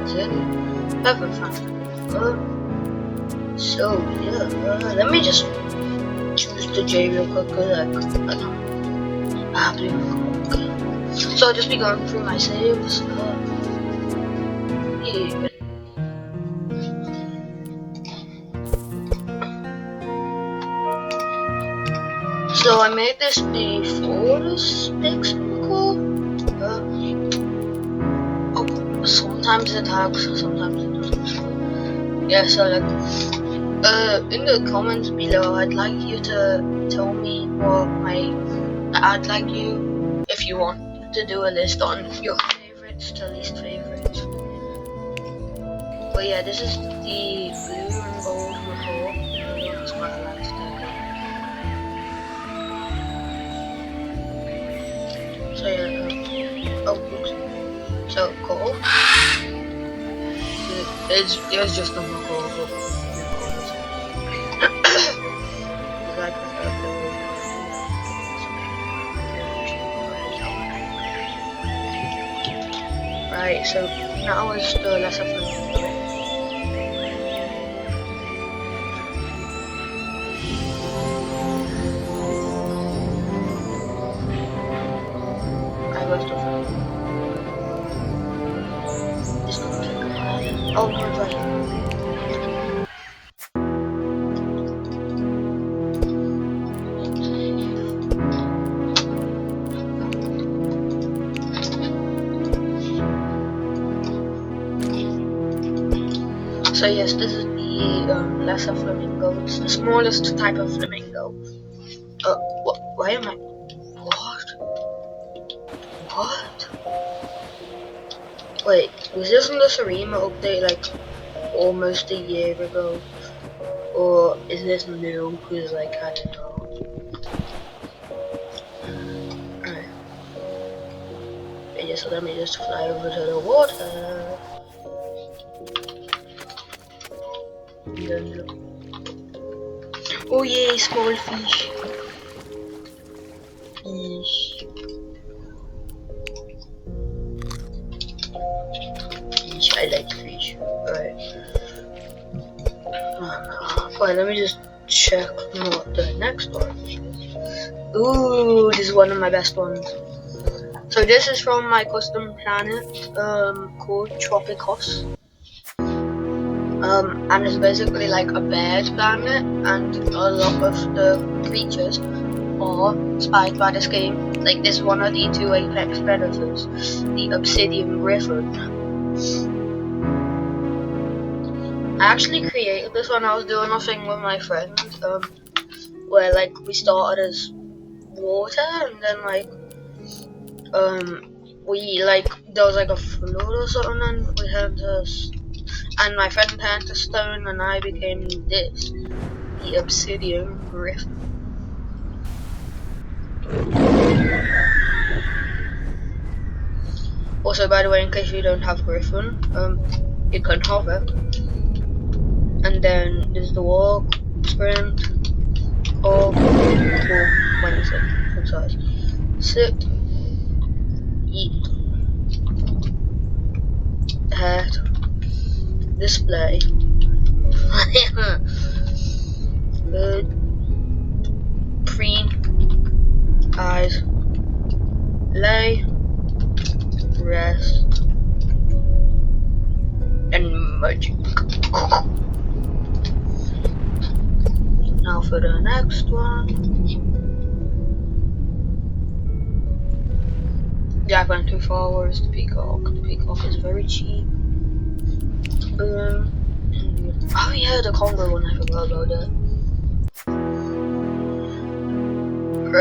exit. Perfect, fine. So yeah, let me just choose the J real quick, cause I believe. Okay. So I'll just be going through my saves. Yeah. So I made this before the sticks cool. Sometimes it tags, sometimes it doesn't. Yeah, so like, in the comments below, I'd like you to tell me I'd like you, if you want, to do a list on your favorites to least favorites. But yeah, this is the blue and gold before. It's quite a nice deco. So yeah, oops. So gold. It's just a gold. Like right, so now is the lesser flamingo. I was the It's not taking a while. Oh, no, it's right. So yes, this is the lesser flamingo. It's the smallest type of flamingo. Why am I? What? Wait, was this in the Sarima update like almost a year ago? Or is this new? Cause like I don't know. Alright. Yeah, so let me just fly over to the water. Oh yay, small fish. Fish. I like fish. Alright. Fine, let me just check what the next one is. Ooh, this is one of my best ones. So this is from my custom planet, called Tropicos. And it's basically like a bear's planet, and a lot of the creatures are inspired by this game. Like this one of the two apex predators, the obsidian griffin. I actually created this when I was doing a thing with my friend, where like we started as water, and then like we like there was like a flood or something, and we had this, and my friend turned to stone, and I became this, the obsidian griffin. Also, by the way, in case you don't have griffin, you can hover, and then there's the walk, sprint, hop, when is it? What size? Sit, eat, head, display, good, preen, eyes, lay, rest, and magic. Now for the next one. Yeah, I went too far. Where's the peacock? The peacock is very cheap. Oh yeah, the Congo one, I forgot about that.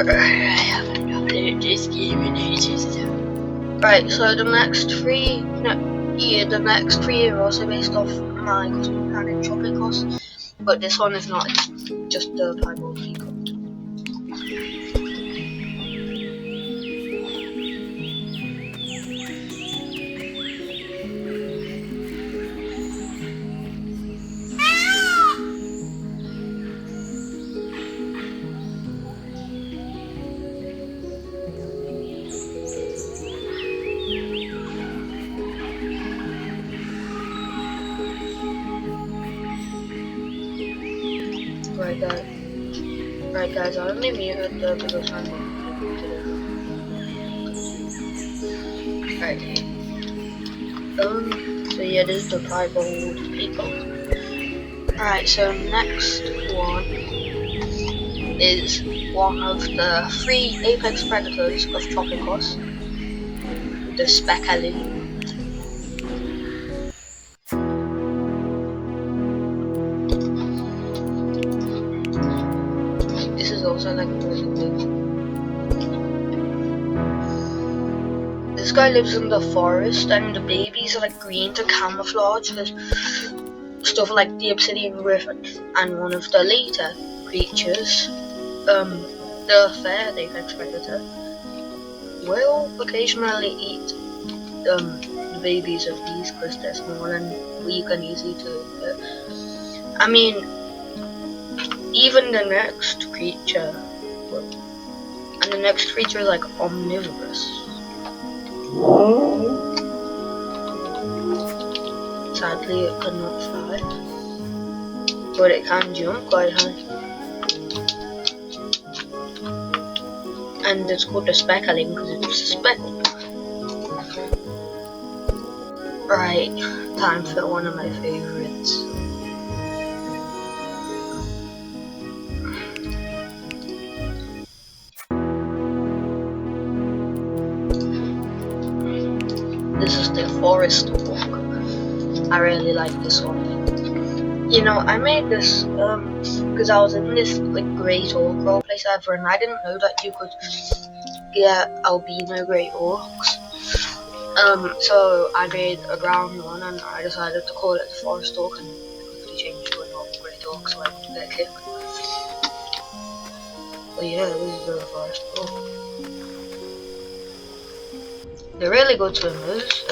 I haven't uploaded this game in ages. Right, so the next three, the next three are also based off my custom planet Tropicos, but this one is not. It's just the primal peacock. Right guys, I only muted the because I'm right. So yeah, this is the piebald peacock. Alright, so next one is one of the 3 apex predators of Tropicos, the speckled. This is also like really big. This guy lives in the forest, and the babies are like green to camouflage with stuff like the obsidian griffin. And one of the later creatures, the fair apex predator, will occasionally eat the babies of these because they're small and weak and easy to get. I mean, even the next creature, and the next creature is like omnivorous. Sadly, it cannot fly, but it can jump quite high. And it's called the speckling because it's speckled. Right, time for one of my favorites. This is the forest walk. I really like this one. You know, I made this because I was in this like great orc roleplay server, and I didn't know that you could get albino great orcs. So I made a ground one, and I decided to call it the forest orc, and quickly changed to a normal great orc so I wouldn't get kicked. But yeah, this is the forest orc. They're really good swimmers.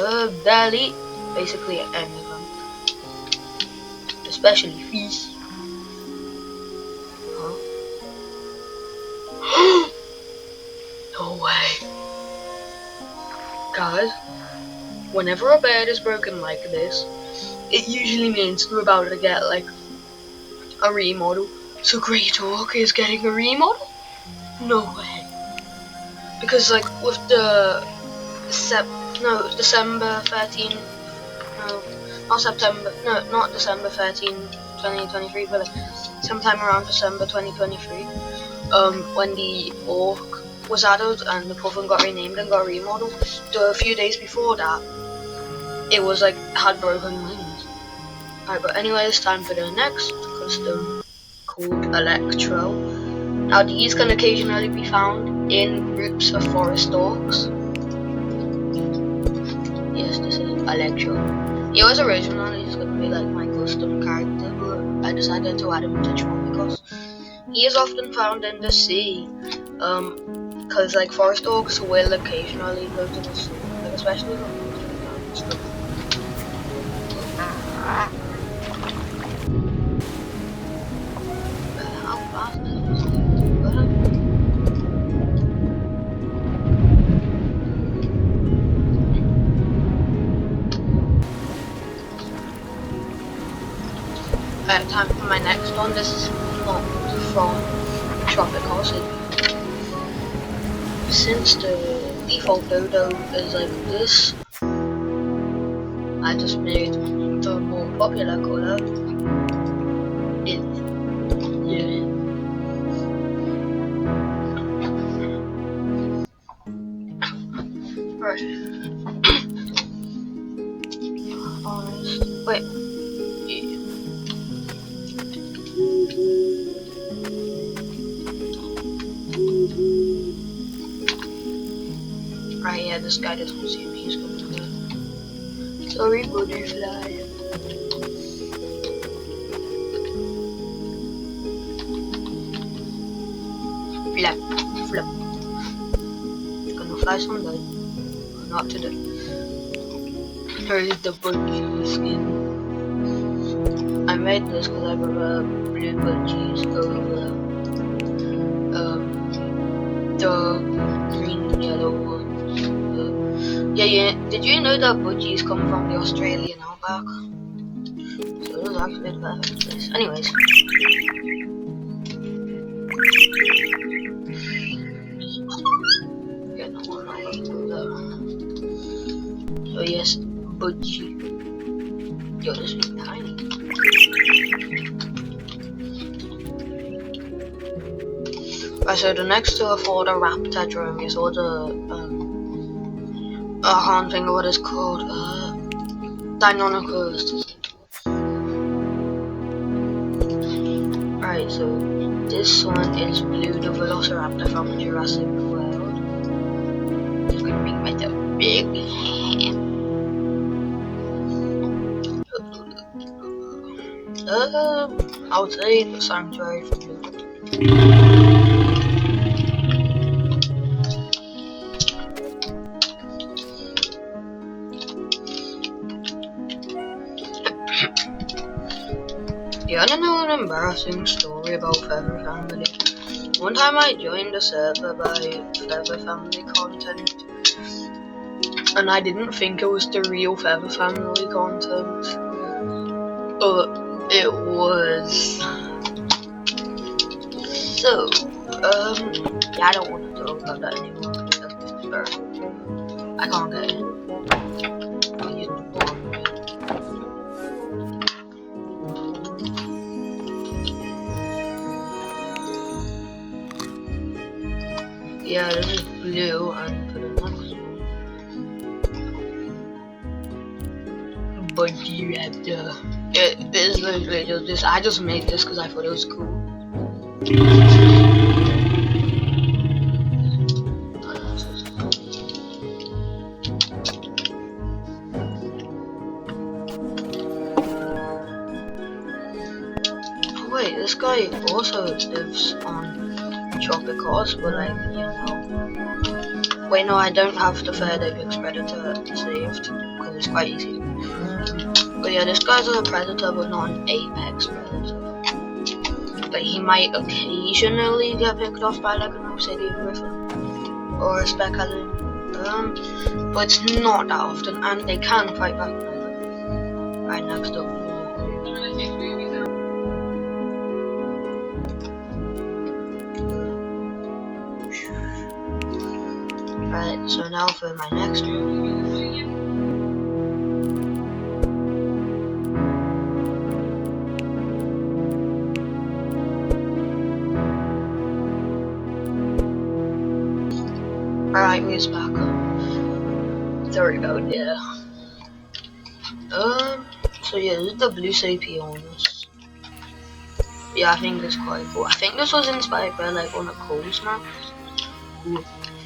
Barely, basically anyone, especially fish. Huh? No way. Guys, whenever a bed is broken like this, it usually means we're about to get like a remodel. So Great Orc is getting a remodel? No way. Because like with the December 13, no, not September, no, not December 13, 2023, but like sometime around December 2023, when the Orc was added and the Puffin got renamed and got remodeled, a few days before that, it was like, had broken wings. Alright, but anyway, it's time for the next custom called Electro. Now these can occasionally be found in groups of forest orcs. Yes, this is Electro. He was originally just gonna be like my custom character, but I decided to add him to Tropicos. He is often found in the sea, because like forest orcs will occasionally go to the sea, like especially when and stuff. How fast is this thing? Time for my next one. This is not from Tropicos. Since the default dodo is like this, I just made the more popular color. Yeah. Right. Wait. Right, yeah, this guy doesn't see me, he's gonna go. Sorry, butterfly. Flap, flap. It's gonna fly someday. Not today. Here's the budgie skin. I made this because I prefer blue budgies over the green and yellow ones. Yeah, did you know that budgies come from the Australian outback? So it was actually a perfect place. Anyways. Yeah, no, I'm not gonna do that. So yes, budgie. Yo, this is tiny. Right, so the next two are for the raptodrome, is all the I can't think of what it's called. Deinonychus. Right, so this one is Blue, the Velociraptor from Jurassic World. It's gonna be quite a big. I would say the Sanctuary for Blue. Yeah, I don't know an embarrassing story about Feather Family. One time I joined a server by Feather Family content, and I didn't think it was the real Feather Family content, but it was. So, yeah, I don't want to talk about that anymore because that's just embarrassing. I can't get in. I used the borb. Yeah, this is Blue, and for the next one, Budgie Raptor. It is literally just this. I just made this because I thought it was cool. Wait, this guy also lives on Tropicals, but like, you know. Wait, no, I don't have the third apex predator saved because it's quite easy. But yeah, this guy's a predator, but not an apex predator. Like, he might occasionally get picked off by like an obsidian griffin or a specalin, but it's not that often, and they can fight back. Right, next up. Right, so now for my next one. Alright, music back up. Sorry about that. So yeah, this is the Blue Sapionus. Yeah, I think it's quite cool. I think this was inspired by like one of Cole's maps.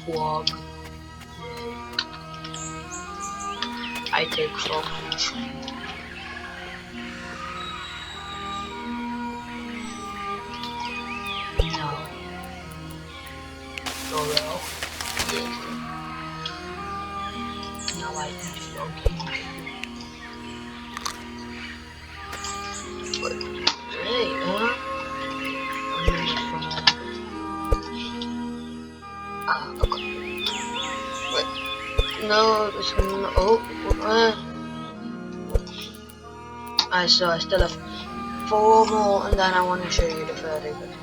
Vlog. I take footage. No. Well. No, I take footage. But hey, okay. Wait. No, this one. Oh, so I still have 4 more, and then I want to show you the third apex.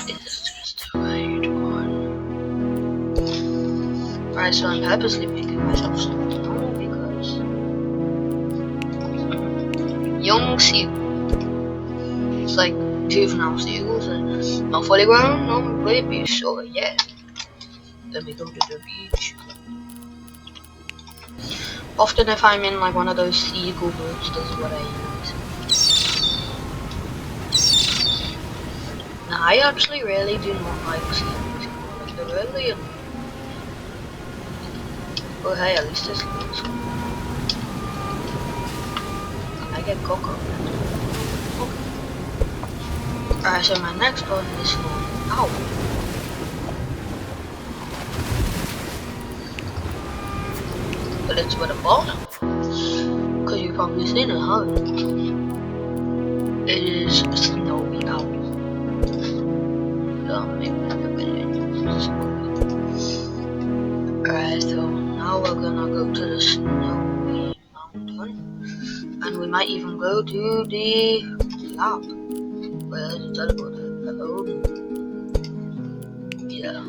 It's just the right one. Right, so I'm purposely making myself small because young seagull. It's like juvenile seagulls and not fully grown, no babies, so yeah. Let me go to the beach. Often if I'm in like one of those seagull boats, this is what I use. Now I actually really do not like seagulls. Like, they're really annoying. But hey, at least this looks cool. I get cocoa. Alright, so my next one is for owl. But it's with a bottom. Because you've probably seen it, huh? It is a snowy owl. Alright, so now we're gonna go to the snowy mountain. And we might even go to the lab. Where's the teleporter? Hello? Yeah.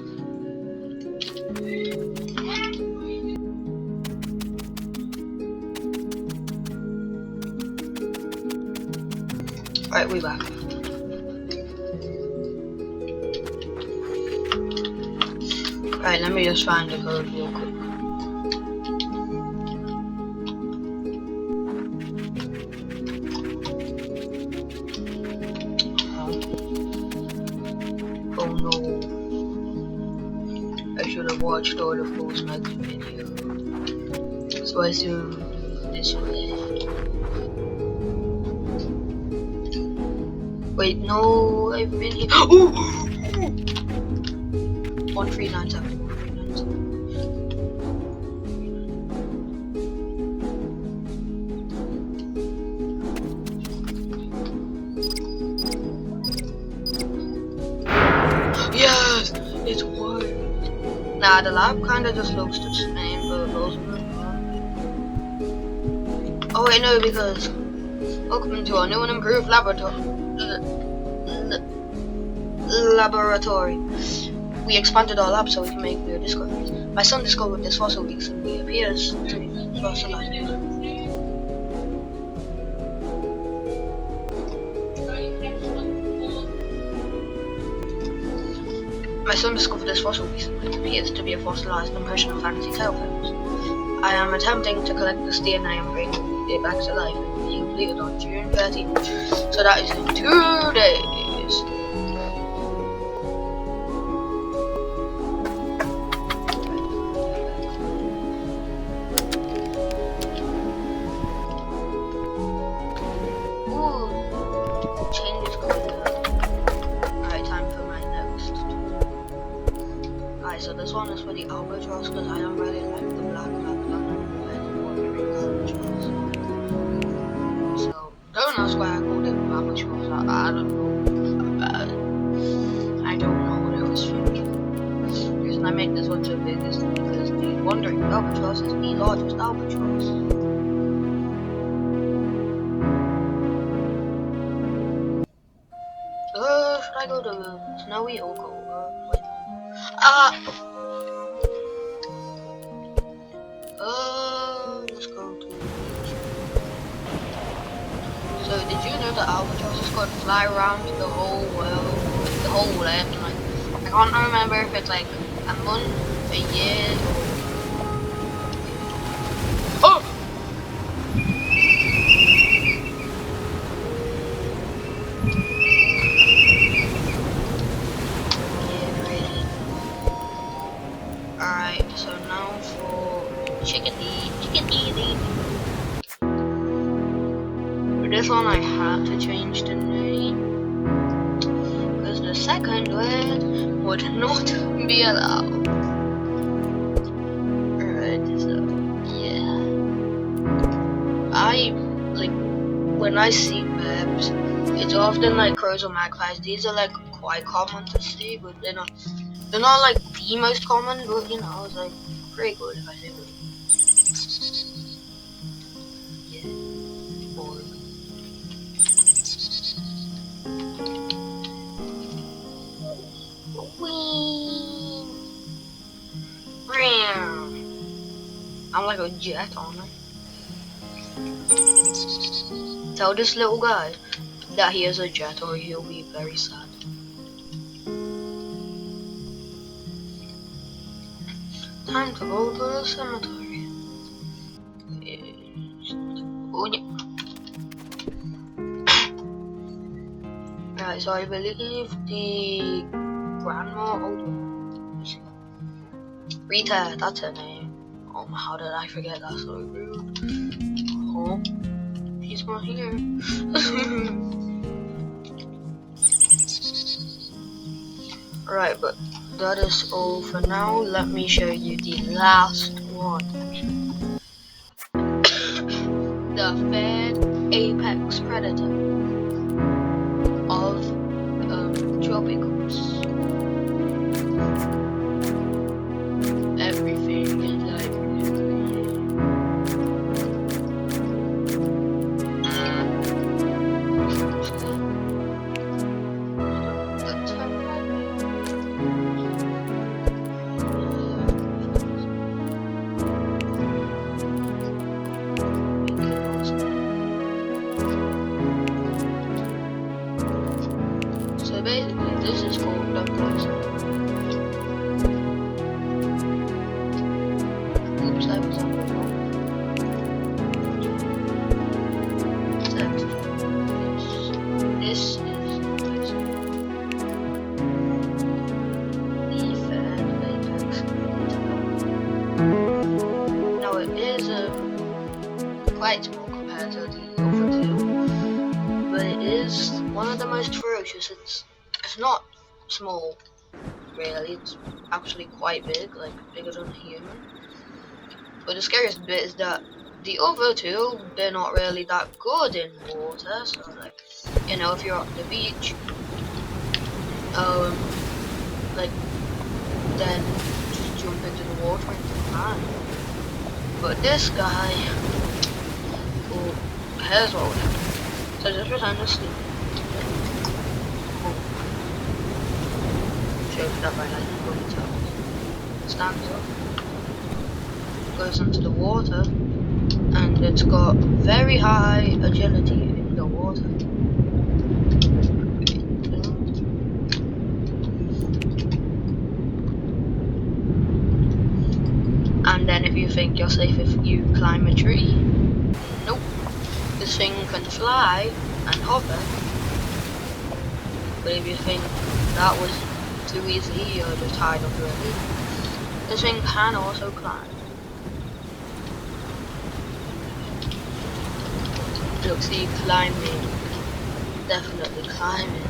Right, we back. Right, let me just find the code real quick. Oh no. I should have watched all the Force Max video. So I assume this way. Wait, no, I've been here. Ooh! 1397. 1397. Yes! It's worked! Nah, the lab kinda just looks the same, but those. Oh wait, no, because welcome to our new and improved laboratory. We expanded our lab so we can make weird discoveries. My son discovered this fossil recently. It appears to be fossilized. My son discovered this fossil recently. It appears to be a fossilized impression of fantasy tale films. I am attempting to collect this DNA and bring it back to life. It will be completed on June 13th. So that is in 2 days. Ooh, change is good. Alright, time for my next. Alright, so this one is for the albatross because I don't really like the black albatross. So don't ask why I called it albatross. I don't know. I don't know what I was thinking. The reason I make this one so big is because the wandering albatross is the largest albatross. Should I go to Snowy or go? Wait. Let's go to. So, did you know that albatrosses could fly around the whole world, the whole land? Like, I can't remember if it's like a month, a year. Oh! Alright, so now for chickadee. For this one I had to change the name because the second word would not be allowed. Alright, so yeah. When I see maps, it's often like crows or magpies. These are like quite common to see, but they're not like the most common, but you know, it's like pretty good if I say good. Yeah. Borb. Whee! I'm like a jet on it. Tell this little guy that he is a jet or he'll be very sad. Time to go to the cemetery. Oh yeah. Right, so I believe the grandma, Rita, that's her name. Oh, how did I forget that? So rude. Oh, she's not here. Right, but that is all for now. Let me show you the last one. The third apex predator of tropicals. Everything is like this is called dumplings. Oops, I was on the wrong. This is now it is quite small compared to the other two, but it is one of the most ferocious. It's not small really, it's actually quite big, like bigger than a human. But the scariest bit is that the other two, they're not really that good in water, so like, you know, if you're at the beach, like, then just jump into the water and you can. But this guy, well, here's what would happen. So just pretend to sleep. Shows that by like when it stands up, goes into the water, and it's got very high agility in the water. And then if you think you're safe if you climb a tree, nope. This thing can fly and hover, but if you think that was too easy, you're just tired of already. This thing can also climb. Look, see, climbing, definitely climbing,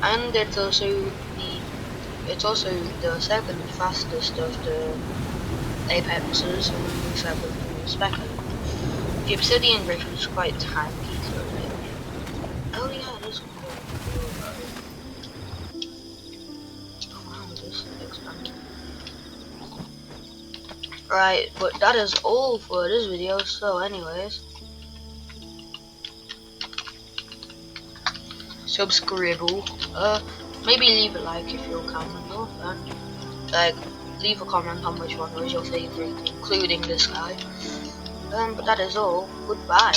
and it's also the second fastest of the apexes, and the second speckle. The obsidian griffin is quite tanky, so like, oh yeah, this one. Oh wow, this expanded. Right, but that is all for this video. So, anyways, subscribe. Maybe leave a like if you're counting off, and like leave a comment on which one was your favorite, including this guy. But that is all. Goodbye.